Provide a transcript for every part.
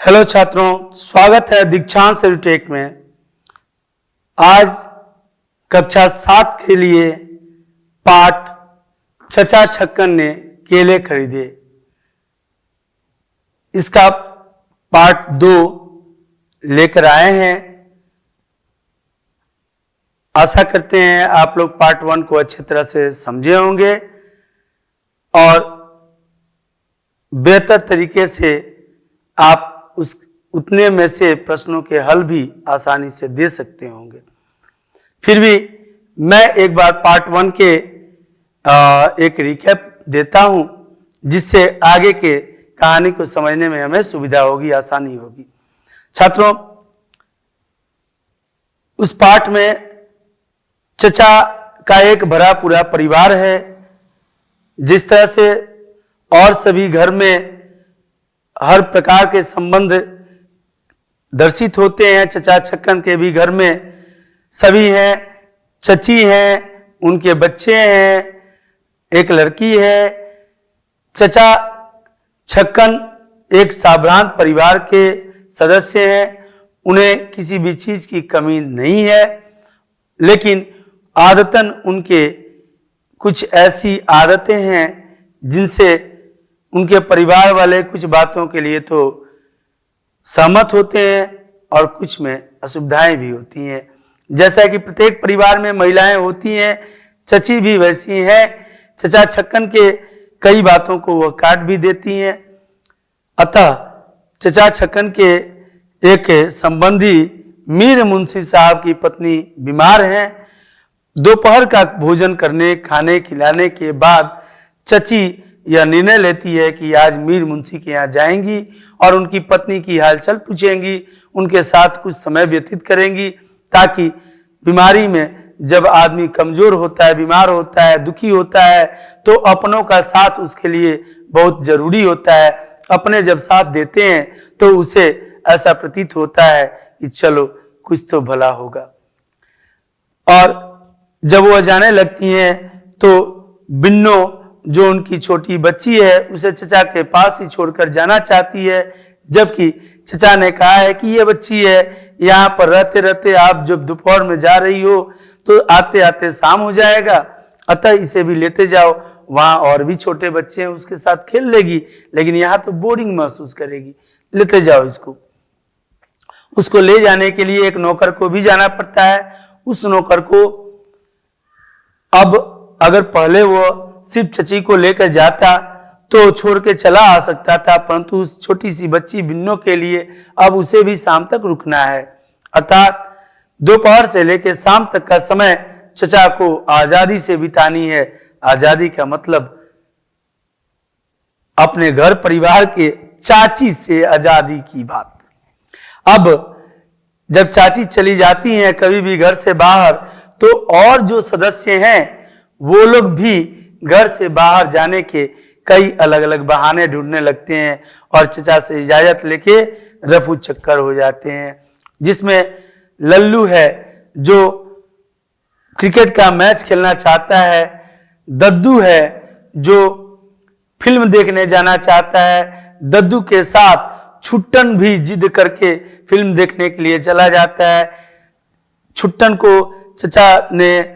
Hello छात्रों, स्वागत है दीक्षांत एडुटेक में। आज कक्षा 7 के लिए पाठ चचा छक्कन ने केले खरीदे, इसका पार्ट 2 लेकर आए हैं। आशा करते हैं आप लोग पार्ट 1 को अच्छी तरह से समझे होंगे और बेहतर तरीके से आप उतने में से प्रश्नों के हल भी आसानी से दे सकते होंगे। फिर भी मैं एक बार पार्ट 1 के एक रिकैप देता हूं, जिससे आगे के कहानी को समझने में हमें सुविधा होगी, आसानी होगी। छात्रों, उस पाठ में चचा का एक भरा पूरा परिवार है। जिस तरह से और सभी घर में हर प्रकार के संबंध दर्शित होते हैं, चचा छक्कन के भी घर में सभी हैं। चची हैं, उनके बच्चे हैं, एक लड़की है। चचा छक्कन एक सावधान परिवार के सदस्य हैं, उन्हें किसी भी चीज की कमी नहीं है, लेकिन आदतन उनके कुछ ऐसी आदतें हैं जिनसे उनके परिवार वाले कुछ बातों के लिए तो सहमत होते हैं और कुछ में असुविधाएं भी होती हैं। जैसा कि प्रत्येक परिवार में महिलाएं होती हैं, चची भी वैसी हैं। चचा छक्कन के कई बातों को वह काट भी देती हैं। अतः चचा छक्कन के एक संबंधी मीर मुंशी साहब की पत्नी बीमार हैं। दोपहर का भोजन खाने खिलाने के बाद चची यह निर्णय लेती है कि आज मीर मुंशी के यहाँ जाएंगी और उनकी पत्नी की हालचाल पूछेंगी, उनके साथ कुछ समय व्यतीत करेंगी, ताकि बीमारी में जब आदमी कमजोर होता है, बीमार होता है, दुखी होता है, तो अपनों का साथ उसके लिए बहुत जरूरी होता है। अपने जब साथ देते हैं तो उसे ऐसा प्रतीत होता है कि चलो कुछ तो भला होगा। और जब वह जाने लगती हैं तो बिन्नो, जो उनकी छोटी बच्ची है, उसे चचा के पास ही छोड़कर जाना चाहती है, जबकि चचा ने कहा है कि ये बच्ची है, यहाँ पर रहते रहते आप जब दोपहर में जा रही हो तो आते आते शाम हो जाएगा, अतः इसे भी लेते जाओ, वहां और भी छोटे बच्चे हैं, उसके साथ खेल लेगी, लेकिन यहाँ तो बोरिंग महसूस करेगी, लेते जाओ इसको। उसको ले जाने के लिए एक नौकर को भी जाना पड़ता है। उस नौकर को अब अगर पहले वो सिर्फ चची को लेकर जाता तो छोड़ के चला आ सकता था, परंतु उस छोटी सी बच्ची बिन्नो के लिए अब उसे भी शाम तक रुकना है। अर्थात दोपहर से लेकर शाम तक का समय चचा को आजादी से बितानी है। आजादी का मतलब अपने घर परिवार के चाची से आजादी की बात। अब जब चाची चली जाती हैं कभी भी घर से बाहर, तो और जो सदस्य हैं वो लोग भी घर से बाहर जाने के कई अलग अलग बहाने ढूंढने लगते हैं और चचा से इजाजत लेके रफू चक्कर हो जाते हैं। जिसमें लल्लू है जो क्रिकेट का मैच खेलना चाहता है, दद्दू है जो फिल्म देखने जाना चाहता है, दद्दू के साथ छुट्टन भी जिद करके फिल्म देखने के लिए चला जाता है। छुट्टन को चचा ने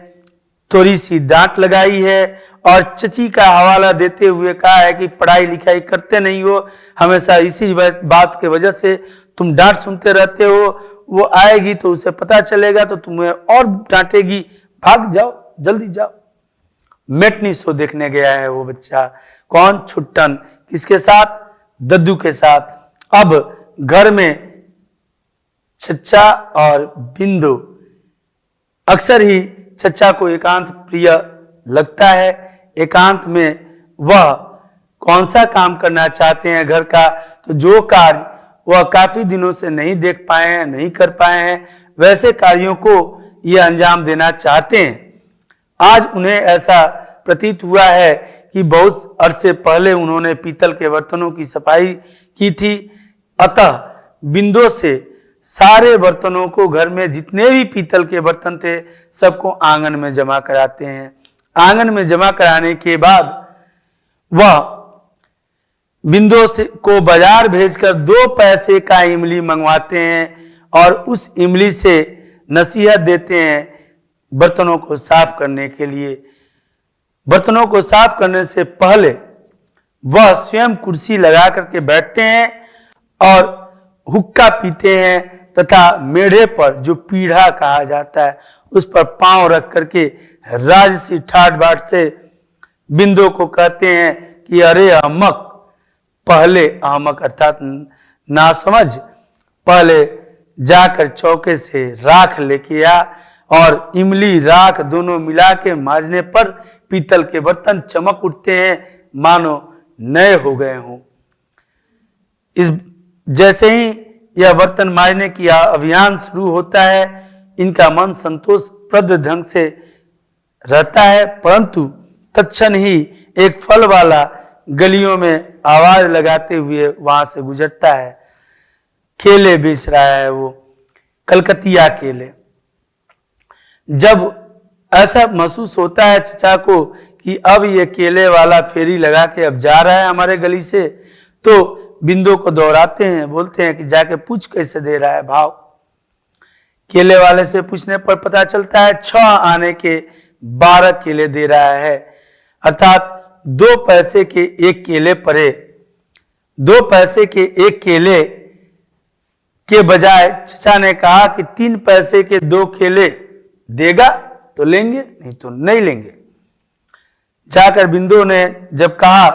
थोड़ी सी डांट लगाई है और चची का हवाला देते हुए कहा है कि पढ़ाई लिखाई करते नहीं हो, हमेशा इसी बात के वजह से तुम डांट सुनते रहते हो, वो आएगी तो उसे पता चलेगा तो तुम्हें और डांटेगी, भाग जाओ, जल्दी जाओ। मैटनी शो देखने गया है वो बच्चा। कौन? छुट्टन। किसके साथ? दद्दू के साथ। अब घर में चचा और बिंदु, अक्सर ही चचा को एकांत प्रिय लगता है। एकांत में वह कौन सा काम करना चाहते हैं घर का, तो जो कार्य वह काफी दिनों से नहीं देख पाए हैं, नहीं कर पाए हैं, वैसे कार्यों को ये अंजाम देना चाहते हैं। आज उन्हें ऐसा प्रतीत हुआ है कि बहुत अरसे पहले उन्होंने पीतल के बर्तनों की सफाई की थी, अतः बिंदु से सारे बर्तनों को, घर में जितने भी पीतल के बर्तन थे, सबको आंगन में जमा कराते हैं। आंगन में जमा कराने के बाद वह बिंदु से को बाजार भेजकर 2 पैसे का इमली मंगवाते हैं और उस इमली से नसीहत देते हैं बर्तनों को साफ करने के लिए। बर्तनों को साफ करने से पहले वह स्वयं कुर्सी लगा करके बैठते हैं और हुक्का पीते हैं तथा मेढ़े पर, जो पीढ़ा कहा जाता है, उस पर पांव रख करके राजसी ठाट बाट से बिंदु को कहते हैं कि अरे अहमक, पहले अहमक अर्थात ना समझ, पहले जाकर चौके से राख लेके आ और इमली राख दोनों मिला के मांजने पर पीतल के बर्तन चमक उठते हैं मानो नए हो गए हों। इस जैसे ही यह बर्तन मांजने की अभियान शुरू होता है, इनका मन संतोषप्रद ढंग से रहता है, परंतु तत्क्षण ही एक फल वाला गलियों में आवाज लगाते हुए वहां से गुजरता है। केले बेच रहा है वो, कलकतिया केले। जब ऐसा महसूस होता है चचा को कि अब ये केले वाला फेरी लगा के अब जा रहा है हमारे गली से, तो बिंदु को दौड़ाते हैं, बोलते हैं कि जाके पूछ कैसे दे रहा है भाव। केले वाले से पूछने पर पता चलता है 6 आने के 12 केले दे रहा है, अर्थात 2 पैसे के 1 केले पड़े। 2 पैसे के 1 केले के बजाय चचा ने कहा कि 3 पैसे के 2 केले देगा तो लेंगे, नहीं तो नहीं लेंगे। जाकर बिंदु ने जब कहा,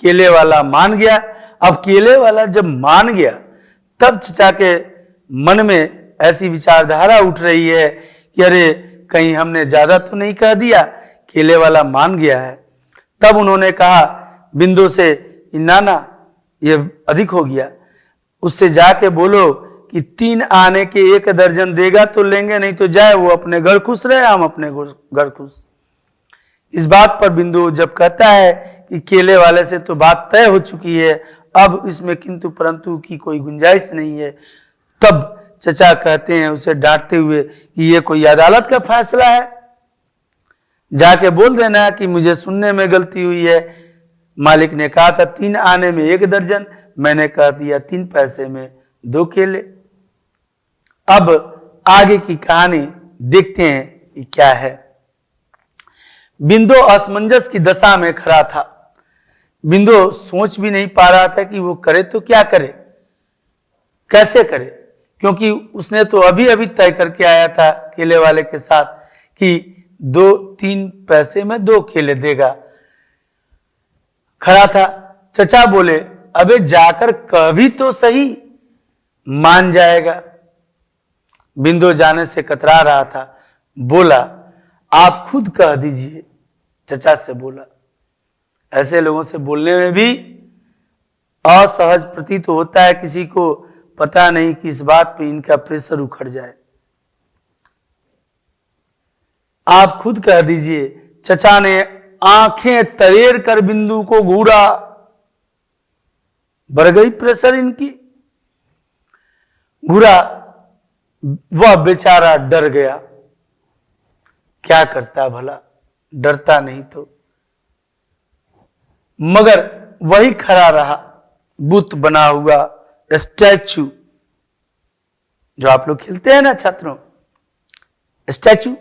केले वाला मान गया। अब केले वाला जब मान गया, तब चचा के मन में ऐसी विचारधारा उठ रही है कि अरे कहीं हमने ज्यादा तो नहीं कह दिया, केले वाला मान गया है। तब उन्होंने कहा बिंदु से, नाना ये अधिक हो गया, उससे जाके बोलो कि 3 आने के 1 दर्जन देगा तो लेंगे, नहीं तो जाए वो अपने घर खुश रहे, हम अपने घर खुश। इस बात पर बिंदु जब कहता है कि केले वाले से तो बात तय हो चुकी है, अब इसमें किंतु परंतु की कोई गुंजाइश नहीं है, तब चचा कहते हैं उसे डांटते हुए कि ये कोई अदालत का फैसला है, जाके बोल देना कि मुझे सुनने में गलती हुई है। मालिक ने कहा था 3 आने में 1 दर्जन, मैंने कह दिया 3 पैसे में 2 केले। अब आगे की कहानी देखते हैं कि क्या है। बिंदु असमंजस की दशा में खड़ा था। बिंदु सोच भी नहीं पा रहा था कि वो करे तो क्या करे, कैसे करे, क्योंकि उसने तो अभी अभी तय करके आया था केले वाले के साथ कि 2-3 पैसे में 2 केले देगा। खड़ा था। चचा बोले, अबे जाकर कभी तो सही, मान जाएगा। बिंदु जाने से कतरा रहा था। बोला, आप खुद कह दीजिए। चचा से बोला। ऐसे लोगों से बोलने में भी असहज प्रतीत होता है, किसी को पता नहीं कि इस बात पे इनका प्रेशर उखड़ जाए। आप खुद कह दीजिए। चचा ने आंखें तरेर कर बिंदु को घूरा। बढ़ गई प्रेशर इनकी। घूरा, वह बेचारा डर गया। क्या करता भला, डरता नहीं तो। मगर वही खड़ा रहा, बुत बना हुआ स्टैचू, जो आप लोग खेलते हैं ना छात्रों, स्टैचू,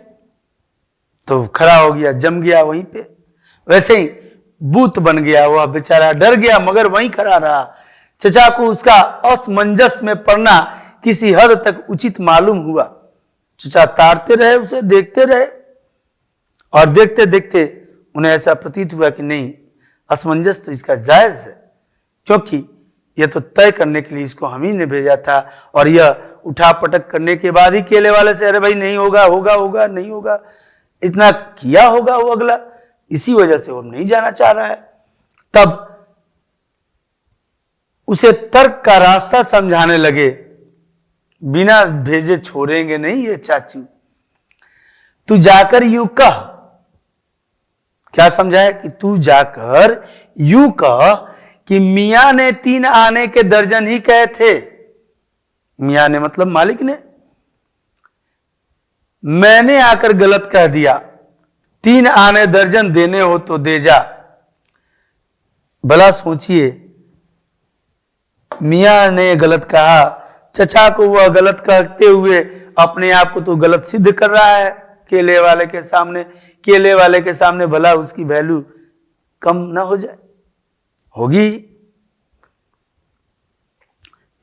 तो खड़ा हो गया, जम गया वहीं पे। वैसे ही बूत बन गया, वह बेचारा डर गया मगर वहीं खड़ा रहा। चचा को उसका असमंजस में पड़ना किसी हद तक उचित मालूम हुआ। चचा ताड़ते रहे, उसे देखते रहे, और देखते देखते उन्हें ऐसा प्रतीत हुआ कि नहीं, असमंजस तो इसका जायज है, क्योंकि यह तो तय करने के लिए इसको हम ही ने भेजा था, और यह उठा पटक करने के बाद ही केले वाले से अरे भाई नहीं होगा, होगा होगा नहीं होगा, इतना किया होगा वो अगला, इसी वजह से वो नहीं जाना चाह रहा है। तब उसे तर्क का रास्ता समझाने लगे। बिना भेजे छोड़ेंगे नहीं ये चाचू, तू जाकर यूं कह। क्या समझाए कि तू जाकर यूं कह कि मियां ने 3 आने के दर्जन ही कहे थे। मियां ने मतलब मालिक ने। मैंने आकर गलत कह दिया, 3 आने दर्जन देने हो तो दे जा। भला सोचिए, मियाँ ने गलत कहा। चचा को वह गलत कहते हुए अपने आप को तो गलत सिद्ध कर रहा है केले वाले के सामने। केले वाले के सामने भला उसकी वैल्यू कम ना हो जाए, होगी।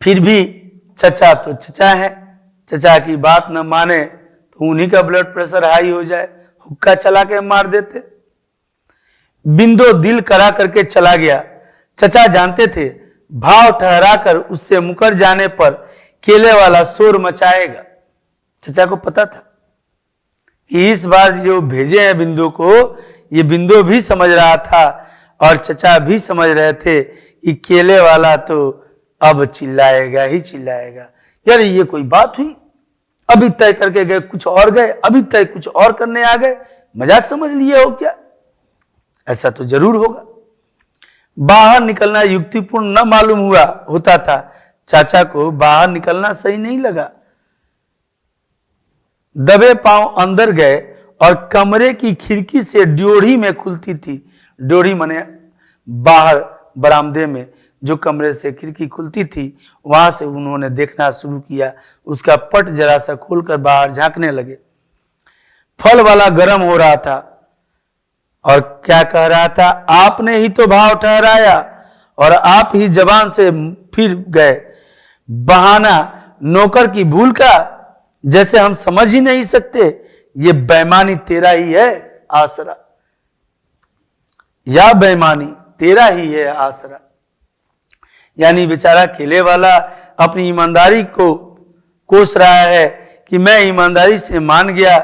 फिर भी चचा तो चचा है, चचा की बात न माने तो उन्हीं का ब्लड प्रेशर हाई हो जाए, हुक्का चला के मार देते। बिंदु दिल करा करके चला गया। चचा जानते थे भाव ठहरा कर उससे मुकर जाने पर केले वाला शोर मचाएगा। चचा को पता था कि इस बार जो भेजे हैं बिंदु को, ये बिंदु भी समझ रहा था और चचा भी समझ रहे थे कि केले वाला तो अब चिल्लाएगा ही चिल्लाएगा। यार ये कोई बात हुई? अभी तय करके गए कुछ और गए, अभी तय कुछ और करने आ गए, मजाक समझ लिए हो क्या? ऐसा तो जरूर होगा। बाहर निकलना युक्तिपूर्ण न मालूम हुआ होता था। चाचा को बाहर निकलना सही नहीं लगा। दबे पांव अंदर गए और कमरे की खिड़की से ड्योढ़ी में खुलती थी। ड्योढ़ी माने बाहर बरामदे में जो कमरे से खिड़की खुलती थी, वहां से उन्होंने देखना शुरू किया। उसका पट जरा सा खोलकर बाहर झांकने लगे। फल वाला गर्म हो रहा था और क्या कह रहा था, आपने ही तो भाव ठहराया और आप ही जबान से फिर गए। बहाना नौकर की भूल का, जैसे हम समझ ही नहीं सकते। ये बेईमानी तेरा ही है आसरा, या बेईमानी तेरा ही है आसरा। यानी बेचारा केले वाला अपनी ईमानदारी को कोस रहा है कि मैं ईमानदारी से मान गया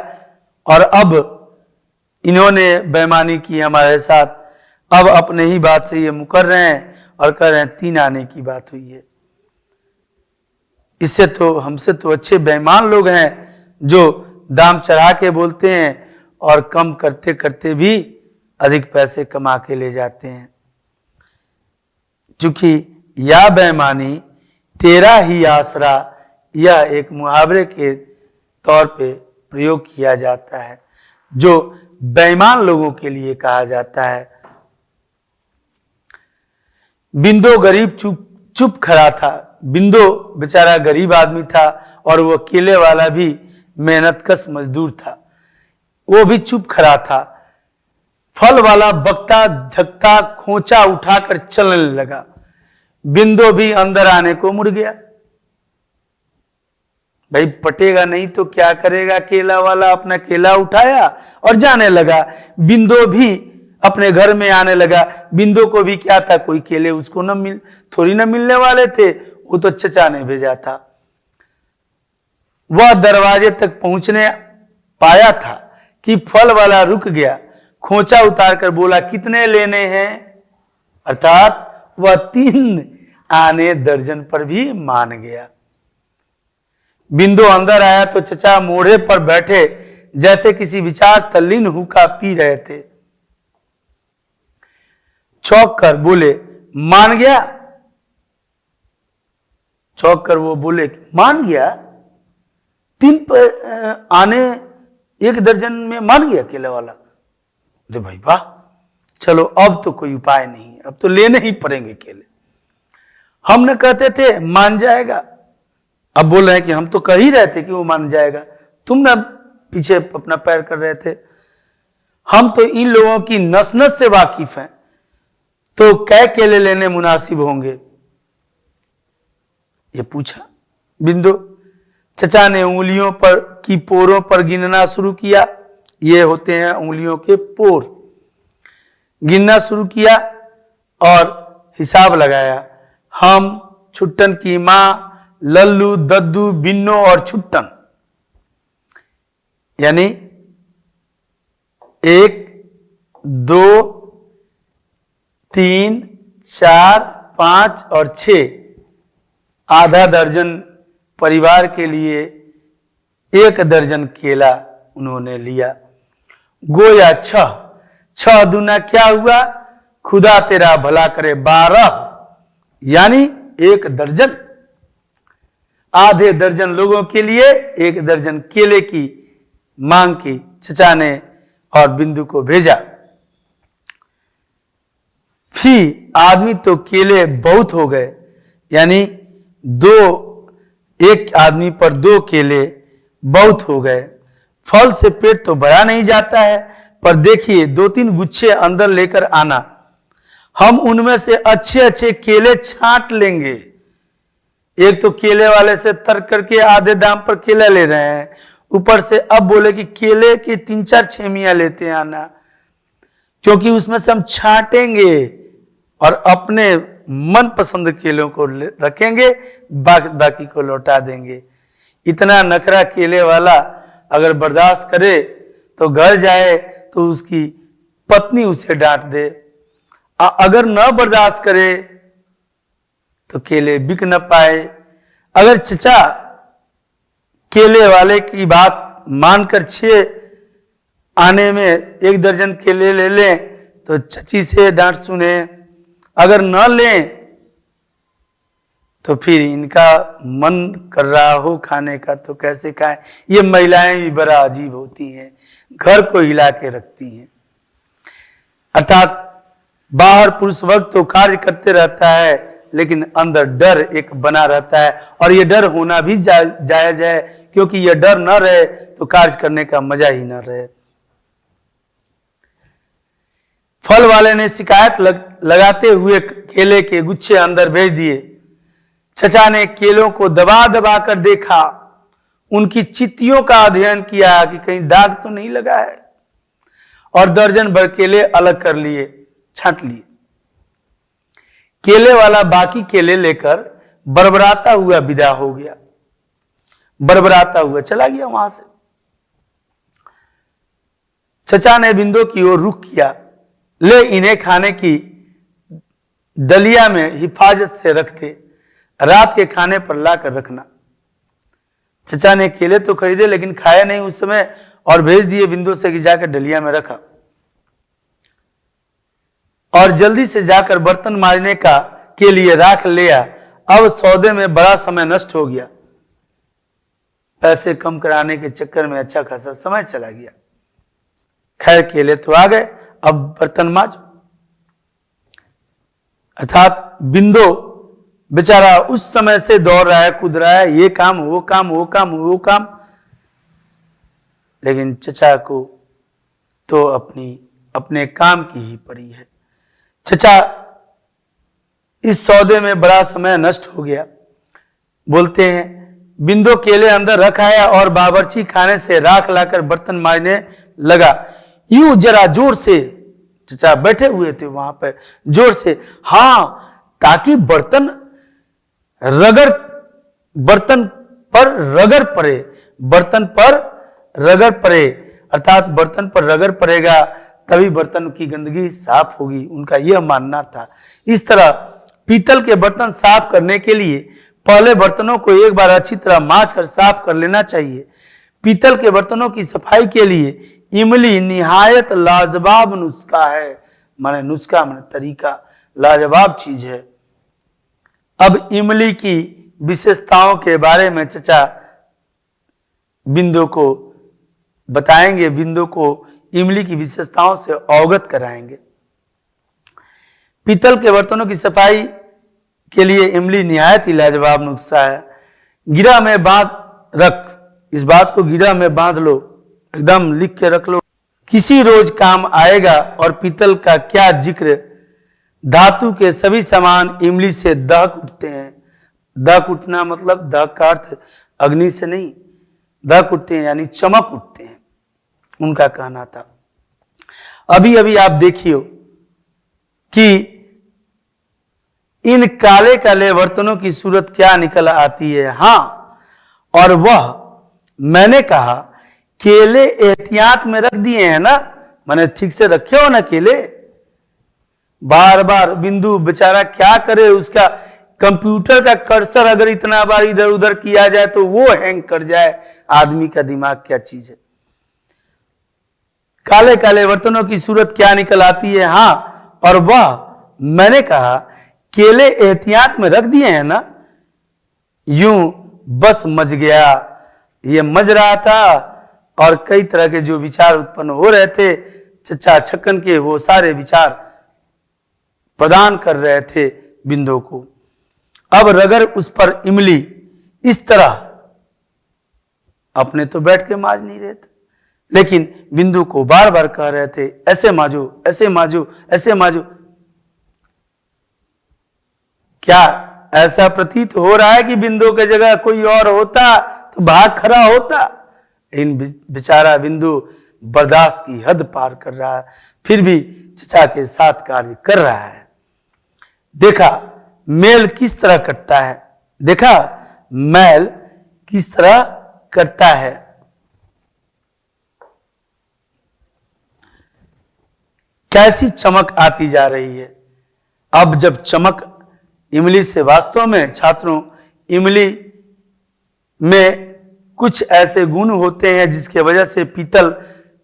और अब इन्होंने बेईमानी की हमारे साथ, अब अपने ही बात से ये मुकर रहे हैं और कह रहे हैं 3 आने की बात हुई है। इससे तो हमसे तो अच्छे बेईमान लोग हैं जो दाम चढ़ा के बोलते हैं और कम करते करते भी अधिक पैसे कमा के ले जाते हैं। चूंकि या बेईमानी तेरा ही आसरा, यह एक मुहावरे के तौर पे प्रयोग किया जाता है जो बेईमान लोगों के लिए कहा जाता है। बिंदु गरीब चुप खड़ा था। बिंदु बेचारा गरीब आदमी था और वो केले वाला भी मेहनतकश मजदूर था, वो भी चुप खड़ा था। फल वाला बकता झकता खोचा उठाकर चलने लगा। बिंदु भी अंदर आने को मुड़ गया। भाई पटेगा नहीं तो क्या करेगा? केला वाला अपना केला उठाया और जाने लगा। बिंदु भी अपने घर में आने लगा। बिंदु को भी क्या था, कोई केले उसको थोड़ी ना मिलने वाले थे, वो तो चचा ने भेजा था। वह दरवाजे तक पहुंचने पाया था कि फल वाला रुक गया। खोचा उतार कर बोला, कितने लेने हैं? अर्थात वह 3 आने दर्जन पर भी मान गया। बिंदु अंदर आया तो चचा मोढ़े पर बैठे जैसे किसी विचार तल्लीन हुक्का पी रहे थे। चौंक कर बोले, मान गया? चौंक कर वो बोले, मान गया? 3 आने 1 दर्जन में मान गया केले वाला? अरे भाई वाह, चलो अब तो कोई उपाय नहीं, अब तो लेने ही पड़ेंगे केले। हमने कहते थे मान जाएगा, अब बोल रहे हैं कि हम तो कह ही रहे थे कि वो मान जाएगा, तुम ना पीछे अपना पैर कर रहे थे। हम तो इन लोगों की नस नस से वाकिफ हैं, तो कै केले लेने मुनासिब होंगे? ये पूछा बिंदु। चचा ने उंगलियों पर की पोरों पर गिनना शुरू किया। ये होते हैं उंगलियों के पोर। गिनना शुरू किया और हिसाब लगाया। हम, छुट्टन की मां, लल्लू, दद्दू, बिन्नो और छुट्टन, यानी 1, 2, 3, 4, 5 और 6, आधा दर्जन परिवार के लिए 1 दर्जन केला उन्होंने लिया। गोया 6 दूना क्या हुआ? खुदा तेरा भला करे 12, यानी 1 दर्जन। आधे दर्जन लोगों के लिए 1 दर्जन केले की मांग की चचा ने और बिंदु को भेजा। फी आदमी तो केले बहुत हो गए, यानी एक आदमी पर 2 केले बहुत हो गए। फल से पेट तो भरा नहीं जाता है, पर देखिए 2-3 गुच्छे अंदर लेकर आना, हम उनमें से अच्छे अच्छे केले छांट लेंगे। एक तो केले वाले से तर्क करके आधे दाम पर केला ले रहे हैं, ऊपर से अब बोले कि केले की 3-4 छेमियां लेते आना, क्योंकि उसमें से हम छांटेंगे और अपने मन पसंद केलों को रखेंगे, बाकी को लौटा देंगे। इतना नखरा केले वाला अगर बर्दाश्त करे तो घर जाए तो उसकी पत्नी उसे डांट दे, अगर न बर्दाश्त करे तो केले बिक न पाए। अगर चचा केले वाले की बात मानकर 6 आने में 1 दर्जन केले ले लें तो चची से डांट सुने, अगर न लें तो फिर इनका मन कर रहा हो खाने का तो कैसे खाएं। ये महिलाएं भी बड़ा अजीब होती हैं, घर को हिला के रखती हैं। अर्थात बाहर पुरुष वक्त तो कार्य करते रहता है, लेकिन अंदर डर एक बना रहता है, और ये डर होना भी जायज है, क्योंकि ये डर न रहे तो कार्य करने का मजा ही न रहे। फल वाले ने शिकायत लगाते हुए केले के गुच्छे अंदर भेज दिए। चचा ने केलों को दबा दबा कर देखा, उनकी चित्तियों का अध्ययन किया कि कहीं दाग तो नहीं लगा है, और दर्जन भर केले अलग कर लिए, छांट लिए। केले वाला बाकी केले लेकर बरबराता हुआ विदा हो गया, बरबराता हुआ चला गया वहां से। चचा ने बिंदु की ओर रुख किया, ले इन्हें खाने की डलिया में हिफाजत से रख दे, रात के खाने पर लाकर रखना। चचा ने केले तो खरीदे लेकिन खाए नहीं उस समय, और भेज दिए बिंदु से कि जाकर डलिया में रखा, और जल्दी से जाकर बर्तन मांजने के लिए राख लिया। अब सौदे में बड़ा समय नष्ट हो गया, पैसे कम कराने के चक्कर में अच्छा खासा समय चला गया। खैर केले तो आ गए, अब बर्तन मांज। अर्थात बिंदु बेचारा उस समय से दौड़ रहा है, कूद रहा है, ये काम वो काम वो काम वो काम, लेकिन चचा को तो अपने काम की ही पड़ी है। चचा इस सौदे में बड़ा समय नष्ट हो गया। बोलते हैं बिंदु केले अंदर रख आया और बावर्ची खाने से राख लाकर बर्तन मांजने लगा। यूं जरा जोर से, चचा बैठे हुए थे वहां पर, जोर से, हां, ताकि बर्तन पर रगड़ पड़े, बर्तन पर रगड़ पड़े, अर्थात बर्तन पर रगड़ पड़ेगा तभी बर्तन की गंदगी साफ होगी, उनका यह मानना था। इस तरह पीतल के बर्तन साफ करने के लिए पहले बर्तनों को एक बार अच्छी तरह मांज कर साफ कर लेना चाहिए। पीतल के बर्तनों की सफाई के लिए इमली निहायत लाजवाब नुस्खा है, माने नुस्खा माने तरीका, लाजवाब चीज है। अब इमली की विशेषताओं के बारे में चचा बिंदु को बताएंगे, बिंदु को इमली की विशेषताओं से अवगत कराएंगे। पीतल के बर्तनों की सफाई के लिए इमली निहायत ही लाजवाब नुस्खा है। गिरा में बांध रख, इस बात को गिरा में बांध लो, एकदम लिख के रख लो, किसी रोज काम आएगा। और पीतल का क्या जिक्र, धातु के सभी सामान इमली से दहक उठते हैं। दहक उठना मतलब दहक का अर्थ अग्नि से नहीं, दहक उठते हैं यानी चमक उठते हैं, उनका कहना था। अभी अभी आप देखिए कि इन काले काले बर्तनों की सूरत क्या निकल आती है। हां, और वह मैंने कहा केले एहतियात में रख दिए हैं ना, मैंने ठीक से रखे हो ना केले। बार बार बिंदु बेचारा क्या करे, उसका कंप्यूटर का कर्सर अगर इतना बार इधर उधर किया जाए तो वो हैंग कर जाए। आदमी का दिमाग क्या चीज है। काले काले बर्तनों की सूरत क्या निकल आती है। हां, और वह मैंने कहा केले एहतियात में रख दिए हैं ना, यूं बस मज गया। ये मज रहा था और कई तरह के जो विचार उत्पन्न हो रहे थे, चचा छक्कन के वो सारे विचार प्रदान कर रहे थे बिंदु को। अब रगड़ उस पर इमली इस तरह, अपने तो बैठ के माज नहीं रहे थे, लेकिन बिंदु को बार बार कह रहे थे ऐसे माजो, ऐसे माजो, ऐसे माजो। क्या ऐसा प्रतीत हो रहा है कि बिंदु की जगह कोई और होता तो भाग खड़ा होता? इन बेचारा बिंदु बर्दाश्त की हद पार कर रहा है, फिर भी चचा के साथ कार्य कर रहा है। देखा मेल किस तरह कटता है, देखा मैल किस तरह करता है। कैसी चमक आती जा रही है। अब जब चमक इमली से, वास्तव में छात्रों इमली में कुछ ऐसे गुण होते हैं जिसके वजह से पीतल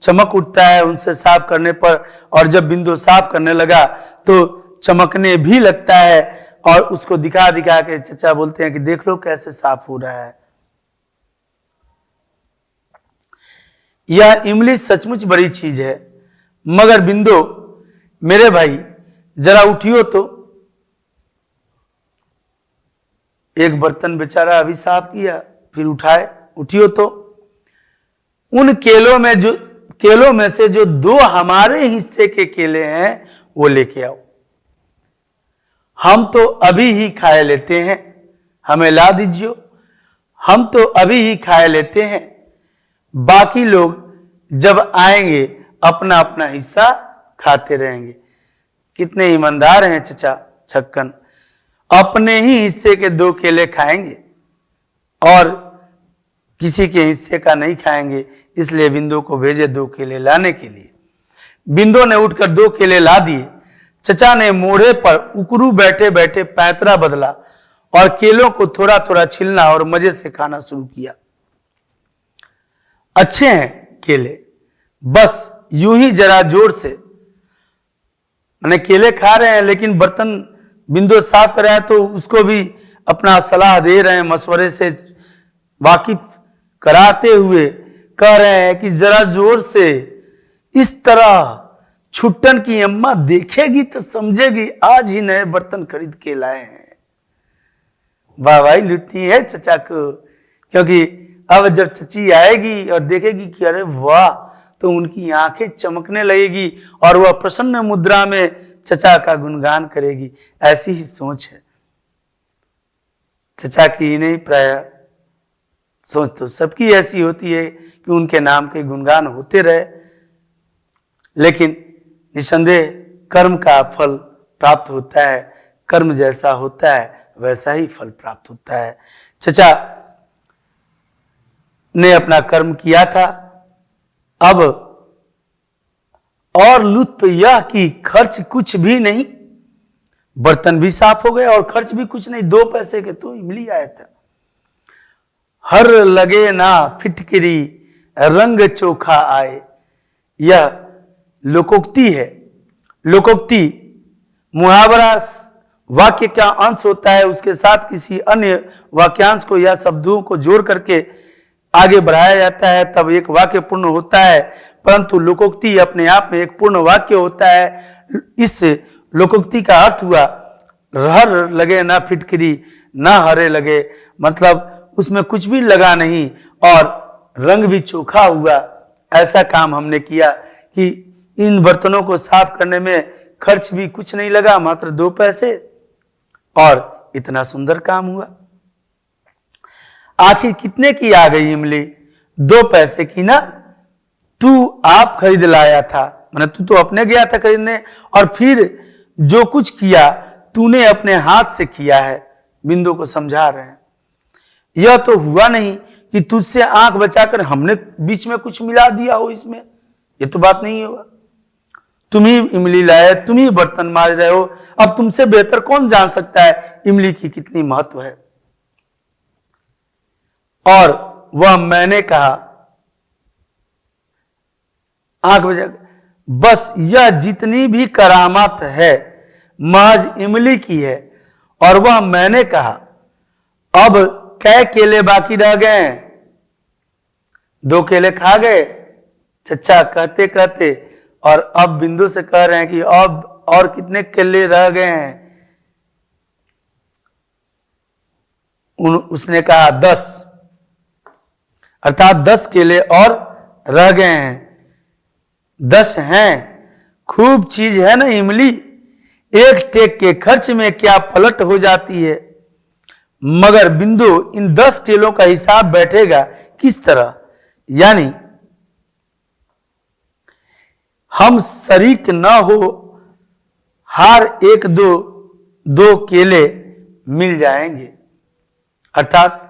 चमक उठता है उनसे साफ करने पर, और जब बिंदु साफ करने लगा तो चमकने भी लगता है, और उसको दिखा दिखा के चचा बोलते हैं कि देख लो कैसे साफ हो रहा है। यह इमली सचमुच बड़ी चीज है, मगर बिंदु मेरे भाई जरा उठियो तो। एक बर्तन बेचारा अभी साफ किया, फिर उठाए, उठियो तो। उन केलों में से जो 2 हमारे हिस्से के केले हैं वो लेके आओ, हम तो अभी ही खाए लेते हैं, हमें ला दीजिए, हम तो अभी ही खाए लेते हैं, बाकी लोग जब आएंगे अपना अपना हिस्सा खाते रहेंगे। कितने ईमानदार हैं चचा छक्कन, अपने ही हिस्से के 2 केले खाएंगे और किसी के हिस्से का नहीं खाएंगे, इसलिए बिंदु को भेजे 2 केले लाने के लिए। बिंदु ने उठकर 2 केले ला दिए। चचा ने मोढ़े पर उकरू बैठे बैठे पैंतरा बदला और केलों को थोड़ा थोड़ा छीलना और मजे से खाना शुरू किया। अच्छे हैं केले, बस यूं ही जरा जोर से। मैंने केले खा रहे हैं, लेकिन बर्तन बिंदु साफ कर रहा है तो उसको भी अपना सलाह दे रहे हैं, मशवरे से वाकिफ कराते हुए कह रहे हैं कि जरा जोर से, इस तरह छुट्टन की अम्मा देखेगी तो समझेगी आज ही नए बर्तन खरीद के लाए हैं। वाह भाई लुटनी है चचा को, क्योंकि अब जब चची आएगी और देखेगी कि अरे वाह, तो उनकी आंखें चमकने लगेगी और वह प्रसन्न मुद्रा में चचा का गुणगान करेगी। ऐसी ही सोच है चचा की ही नहीं, प्राय सोच तो सबकी ऐसी होती है कि उनके नाम के गुणगान होते रहे, लेकिन निसंदेह कर्म का फल प्राप्त होता है, कर्म जैसा होता है वैसा ही फल प्राप्त होता है। चचा ने अपना कर्म किया था, अब और लुत्फ यह कि खर्च कुछ भी नहीं, बर्तन भी साफ हो गए और खर्च भी कुछ नहीं, 2 पैसे के तो इमली आया था। हर लगे ना फिटकिरी रंग चोखा आए, यह लोकोक्ति है। लोकोक्ति मुहावरा वाक्य का अंश होता है, उसके साथ किसी अन्य वाक्यांश को या शब्दों को जोड़ करके आगे बढ़ाया जाता है, तब एक वाक्य पूर्ण होता है। परंतु लोकोक्ति अपने आप में एक पूर्ण वाक्य होता है। इस लोकोक्ति का अर्थ हुआ हर लगे ना फिटकिरी ना हरे लगे, मतलब उसमें कुछ भी लगा नहीं और रंग भी चोखा हुआ। ऐसा काम हमने किया कि इन बर्तनों को साफ करने में खर्च भी कुछ नहीं लगा, मात्र 2 पैसे, और इतना सुंदर काम हुआ। आखिर कितने की आ गई इमली? 2 पैसे की ना। तू आप खरीद लाया था, मैंने तू तो अपने गया था खरीदने, और फिर जो कुछ किया तूने अपने हाथ से किया है। बिंदु को समझा रहे हैं, यह तो हुआ नहीं कि तुझसे आंख बचाकर हमने बीच में कुछ मिला दिया हो इसमें, यह तो बात नहीं हुआ। तुम ही इमली लाए, तुम ही बर्तन माज रहे हो, अब तुमसे बेहतर कौन जान सकता है इमली की कितनी महत्व है। और वह मैंने कहा आंख बचाकर, बस यह जितनी भी करामात है महज इमली की है। और वह मैंने कहा अब कै केले बाकी रह गए? 2 केले खा गए चचा कहते कहते, और अब बिंदु से कह रहे हैं कि अब और कितने केले रह गए हैं। उसने कहा 10, अर्थात 10 केले और रह गए हैं। 10 हैं, खूब चीज है ना इमली, एक टेक के खर्च में क्या पलट हो जाती है। मगर बिंदु इन 10 केलों का हिसाब बैठेगा किस तरह, यानी हम शरीक न हो, हर एक दो केले मिल जाएंगे। अर्थात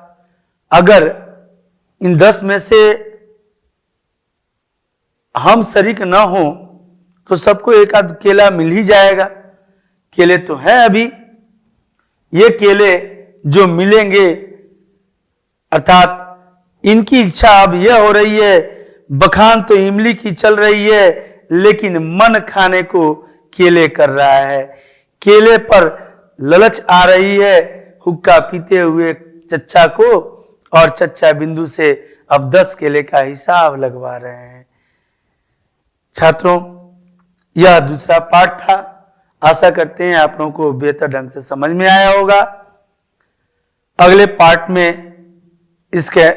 अगर इन 10 में से हम शरीक न हो तो सबको एक आध केला मिल ही जाएगा। केले तो हैं अभी, ये केले जो मिलेंगे, अर्थात इनकी इच्छा अब यह हो रही है, बखान तो इमली की चल रही है लेकिन मन खाने को केले कर रहा है। केले पर ललच आ रही है हुक्का पीते हुए चच्चा को, और चच्चा बिंदु से अब 10 केले का हिसाब लगवा रहे हैं। छात्रों, यह दूसरा पार्ट था। आशा करते हैं आप लोगों को बेहतर ढंग से समझ में आया होगा। अगले पार्ट में इसके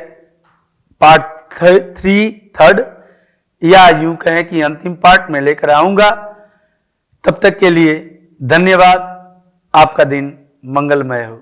पार्ट 3 या यूं कहें कि अंतिम पार्ट में लेकर आऊंगा। तब तक के लिए धन्यवाद। आपका दिन मंगलमय हो।